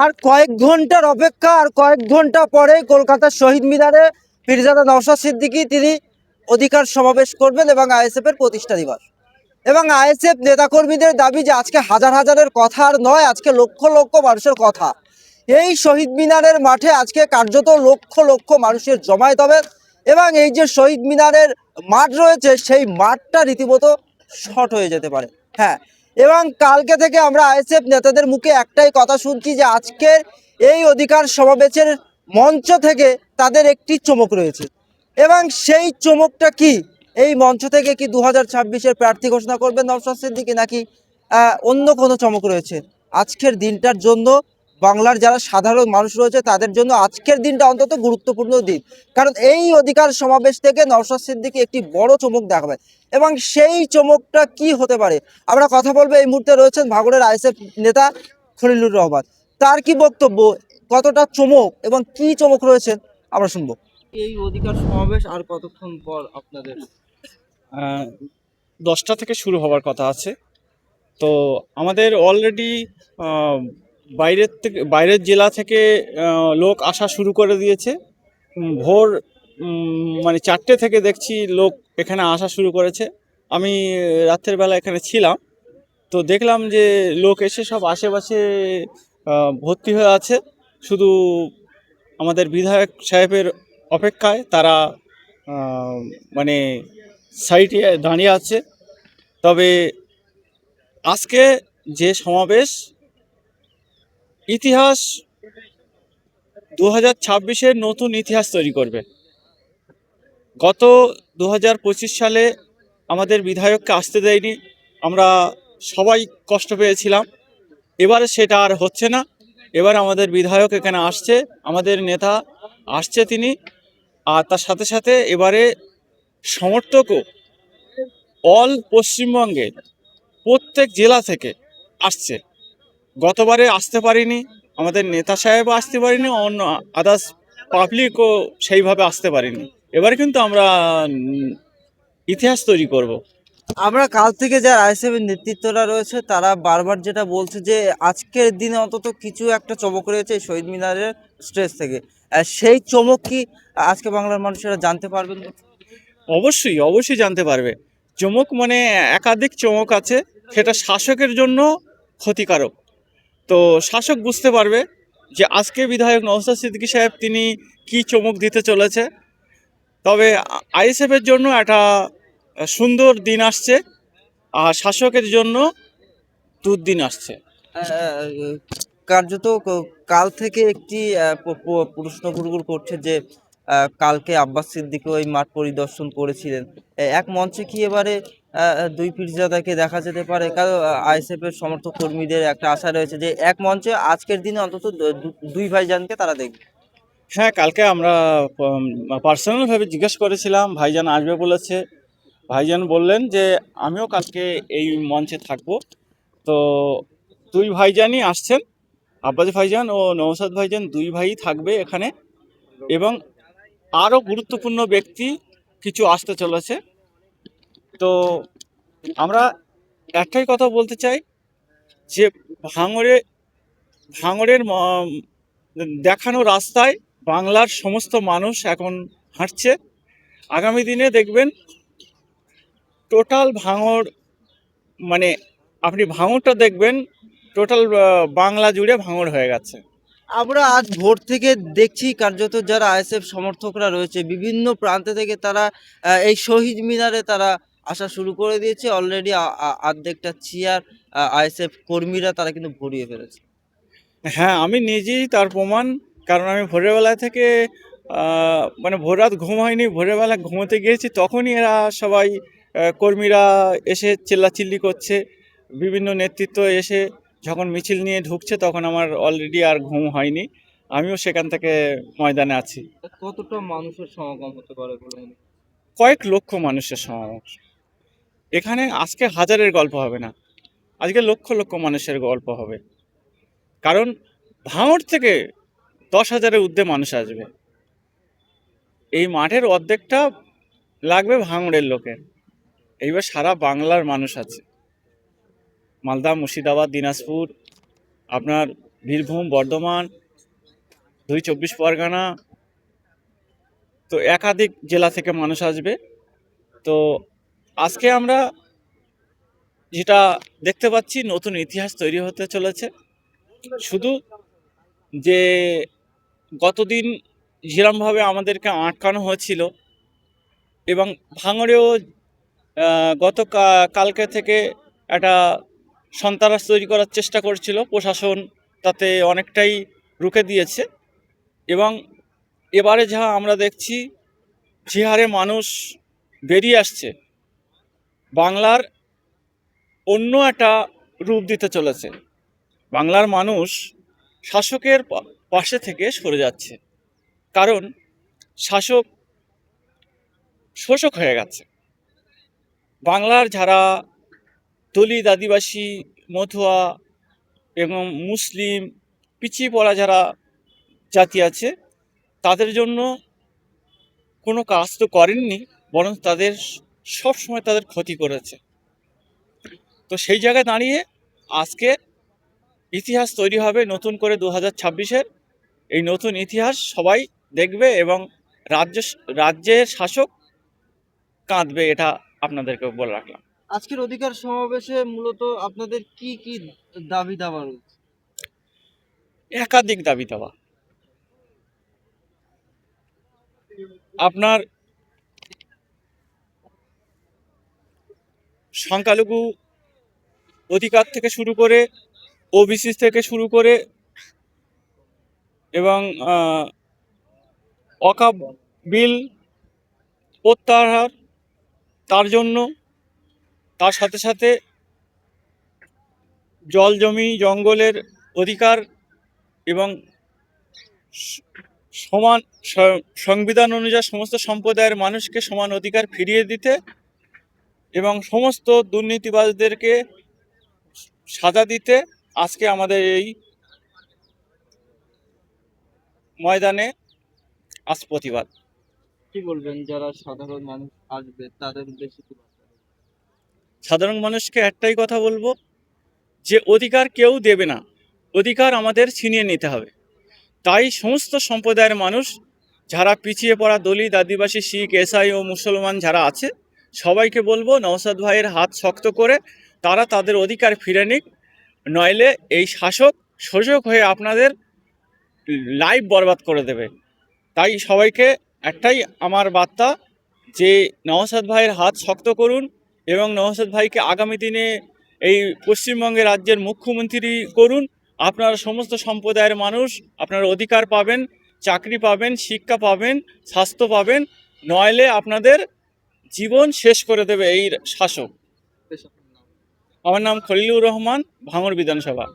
আর কয়েক ঘন্টার অপেক্ষা, আর কয়েক ঘন্টা পরে কলকাতার শহীদ মিনারে পীরজাদা নওশাদ সিদ্দিকী তিনি অধিকার সমাবেশ করবেন এবং আইএসএফ এর প্রতিষ্ঠা দিবস। এবং আইএসএফ নেতাকর্মীদের দাবি যে আজকে হাজার হাজারের কথা আর নয়, আজকে লক্ষ লক্ষ মানুষের কথা। এই শহীদ মিনারের মাঠে আজকে কার্যত লক্ষ লক্ষ মানুষের জমায়েত হবে এবং এই যে শহীদ মিনারের মাঠ রয়েছে সেই মাঠটা রীতিমতো শর্ট হয়ে যেতে পারে। হ্যাঁ, এবং কালকে থেকে আমরা আইএসএফ নেতাদের মুখে একটাই কথা শুনছি যে আজকের এই অধিকার সমাবেশের মঞ্চ থেকে তাদের একটি চমক রয়েছে। এবং সেই চমকটা কি? এই মঞ্চ থেকে কি 2026-এর প্রার্থী ঘোষণা করবেন নওশাদ সিদ্দিকী, নাকি অন্য কোনো চমক রয়েছে? আজকের দিনটার জন্য বাংলার যারা সাধারণ মানুষ রয়েছে তাদের জন্য আজকের দিনটা অন্তত গুরুত্বপূর্ণ দিন, কারণ এই অধিকার সমাবেশ থেকে নওশাদ সিদ্দিকী একটি বড় চমক দেখাবে। এবং সেই চমকটা কি হতে পারে আমরা কথা বলবো। এই মুহূর্তে রয়েছেন ভাঙড়ের আইএসএফ নেতা খলিলুর রহমান, তার কি বক্তব্য, কতটা চমক এবং কি চমক রয়েছে আমরা শুনবো। এই অধিকার সমাবেশ আর কতক্ষণ পর আপনাদের? 10টা থেকে শুরু হওয়ার কথা আছে। তো আমাদের অলরেডি বাইরের জেলা থেকে লোক আসা শুরু করে দিয়েছে। ভোর মানে 4টে থেকে দেখছি লোক এখানে আসা শুরু করেছে। আমি রাতের বেলা এখানে ছিলাম, তো দেখলাম যে লোক এসে সব আশেপাশে ভর্তি হয়ে আছে। শুধু আমাদের বিধায়ক সাহেবের অপেক্ষায় তারা মানে সাইডে দাঁড়িয়ে আছে। তবে আজকে যে সমাবেশ ইতিহাস 2026-এর নতুন ইতিহাস তৈরি করবে। গত 2025 সালে আমাদের বিধায়ককে আসতে দেয়নি, আমরা সবাই কষ্ট পেয়েছিলাম। এবারে সেটা আর হচ্ছে না। এবার আমাদের বিধায়ক এখানে আসছে, আমাদের নেতা আসছে তিনি, আর তার সাথে সাথে এবারে সমর্থকও অল পশ্চিমবঙ্গের প্রত্যেক জেলা থেকে আসছে। গতবারে আসতে পারিনি, আমাদের নেতা সাহেবও আসতে পারিনি, অন্য আদার্স পাবলিকও সেইভাবে আসতে পারিনি। এবারে কিন্তু আমরা ইতিহাস তৈরি করব। আমরা কাল থেকে যারা আইএসএফ এর নেতৃত্বরা রয়েছে তারা বারবার যেটা বলছে যে আজকের দিনে অন্তত কিছু একটা চমক রয়েছে এই শহীদ মিনারের স্টেজ থেকে। সেই চমক কি আজকে বাংলার মানুষেরা জানতে পারবেন? অবশ্যই অবশ্যই জানতে পারবে। চমক মানে একাধিক চমক আছে, সেটা শাসকের জন্য ক্ষতিকারক। তো শাসক বুঝতে পারবে যে আজকে বিধায়ক নওশাদ সিদ্দিকী সাহেব তিনি কি চমক দিতে চলেছে। তবে আইএসএফের জন্য একটা সুন্দর দিন আসছে, আর শাসকের জন্য দুর্দিন আসছে। কার্যত কাল থেকে একটি প্রশ্ন গুরুগুর করছে যে কালকে আব্বাস সিদ্দিকী ওই মাঠ পরিদর্শন করেছিলেন। এক মঞ্চে কি এবারে দুই পীরজাদাকে দেখা যেতে পারে? কারণ আইএসএফ এর সমর্থক কর্মীদের একটা আশা রয়েছে যে এক মঞ্চে আজকের দিনে অন্তত দুই ভাইজানকে তারা দেখবে। হ্যাঁ, কালকে আমরা পার্সোনালভাবে জিজ্ঞেস করেছিলাম, ভাইজান আসবে বলেছে। ভাইজান বললেন যে আমিও কালকে এই মঞ্চে থাকবো। তো দুই ভাইজানই আসছেন, আব্বাস ভাইজান ও নওশাদ ভাইজান, দুই ভাই থাকবে এখানে। এবং আরও গুরুত্বপূর্ণ ব্যক্তি কিছু আসতে চলেছে। তো আমরা একটাই কথা বলতে চাই যে ভাঙড়ের দেখানো রাস্তায় বাংলার সমস্ত মানুষ এখন হাঁটছে। আগামী দিনে দেখবেন টোটাল ভাঙড়, মানে আপনি ভাঙড়টা দেখবেন টোটাল বাংলা জুড়ে ভাঙড় হয়ে গেছে। আমরা আজ ভোর থেকে দেখছি কার্যত যারা আইএসএফ সমর্থকরা রয়েছে বিভিন্ন প্রান্ত থেকে তারা এই শহীদ মিনারে তারা আসা শুরু করে দিয়েছে। অলরেডি অর্ধেকটা চেয়ার আইএসএফ কর্মীরা তারা কিন্তু ভরিয়ে ফেলেছে। হ্যাঁ, আমি নিজেই তার প্রমাণ। কারণ আমি ভোরের বেলা থেকে মানে ভোর রাত ঘুম হয়নি, ভোরের বেলা ঘুমোতে গিয়েছি, তখনই এরা সবাই কর্মীরা এসে চিল্লাচিল্লি করছে। বিভিন্ন নেতৃত্ব এসে যখন মিছিল নিয়ে ঢুকছে তখন আমার অলরেডি আর ঘুম হয়নি, আমিও সেখান থেকে ময়দানে আছি। কতটা মানুষের সমাগম হতে পারে বলে? কয়েক লক্ষ মানুষের সমাবেশ এখানে। আজকে হাজারের গল্প হবে না, আজকে লক্ষ লক্ষ মানুষের গল্প হবে। কারণ ভাঙড় থেকে 10,000-এর ঊর্ধ্বে মানুষ আসবে। এই মাঠের অর্ধেকটা লাগবে ভাঙড়ের লোকের। এইবার সারা বাংলার মানুষ আছে, মালদা, মুর্শিদাবাদ, দিনাজপুর, আপনার বীরভূম, বর্ধমান, 24 পরগনা, তো একাধিক জেলা থেকে মানুষ আসবে। তো আজকে আমরা যেটা দেখতে পাচ্ছি, নতুন ইতিহাস তৈরি হতে চলেছে। শুধু যে গতদিন যেরমভাবে আমাদেরকে আটকানো হয়েছিল এবং ভাঙড়েও কালকে থেকে একটা সন্ত্রাস তৈরি করার চেষ্টা করছিল, প্রশাসন তাতে অনেকটাই রুখে দিয়েছে। এবং এবারে যা আমরা দেখছি, যে হারে মানুষ বেরিয়ে আসছে, বাংলার অন্য একটা রূপ দিতে চলেছে। বাংলার মানুষ শাসকের পাশে থেকে সরে যাচ্ছে, কারণ শাসক শোষক হয়ে গেছে। বাংলার যারা দলিত, আদিবাসী, মধুয়া এবং মুসলিম, পিছিয়ে পড়া যারা জাতি আছে, তাদের জন্য কোনো কাজ তো করেননি, বরং তাদের সব সময় তাদের ক্ষতি করেছে। তো সেই জায়গায় দাঁড়িয়ে আজকে ইতিহাস তৈরি হবে নতুন করে 2026-এর। এই নতুন ইতিহাস সবাই দেখবে এবং রাজ্যের শাসক কাঁদবে, এটা আপনাদেরকে বলে রাখলাম। আজকের অধিকার সমাবেশে মূলত আপনাদের কি কি দাবি দাবা রয়েছে? একাধিক দাবি দাওয়া। আপনার সংখ্যালঘু অধিকার থেকে শুরু করে, ওবিসি থেকে শুরু করে, এবং ওয়াকফ বিল প্রত্যাহার, তার জন্য, তার সাথে সাথে জল, জমি, জঙ্গলের অধিকার এবং সমান সংবিধান অনুযায়ী সমস্ত সম্প্রদায়ের মানুষকে সমান অধিকার ফিরিয়ে দিতে এবং সমস্ত দুর্নীতিবাজদেরকে সাজা দিতে আজকে আমাদের এই ময়দানে আজ প্রতিবাদ। কি বলবেন যারা সাধারণ মানুষ আসবে তাদের উদ্দেশ্যে কি বার্তা দেবেন? সাধারণ মানুষকে একটাই কথা বলবো, যে অধিকার কেউ দেবে না, অধিকার আমাদের ছিনিয়ে নিতে হবে। তাই সমস্ত সম্প্রদায়ের মানুষ, যারা পিছিয়ে পড়া দলিত, আদিবাসী, শিখ, এসআই ও মুসলমান যারা আছে, সবাইকে বলবো নওশাদ ভাইয়ের হাত শক্ত করে তারা তাদের অধিকার ফিরে নিক, নইলে এই শাসক শোষক হয়ে আপনাদের লাইফ বরবাদ করে দেবে। তাই সবাইকে একটাই আমার বার্তা, যে নওশাদ ভাইয়ের হাত শক্ত করুন এবং নওশাদ ভাইকে আগামী দিনে এই পশ্চিমবঙ্গের রাজ্যের মুখ্যমন্ত্রী করুন। আপনারা সমস্ত সম্প্রদায়ের মানুষ আপনারা অধিকার পাবেন, চাকরি পাবেন, শিক্ষা পাবেন, স্বাস্থ্য পাবেন, নইলে আপনাদের জীবন শেষ করে দেবে এই শাসক। বেশ, আপনার নাম? আমার নাম খলিলুর রহমান, ভাঙড় বিধানসভা।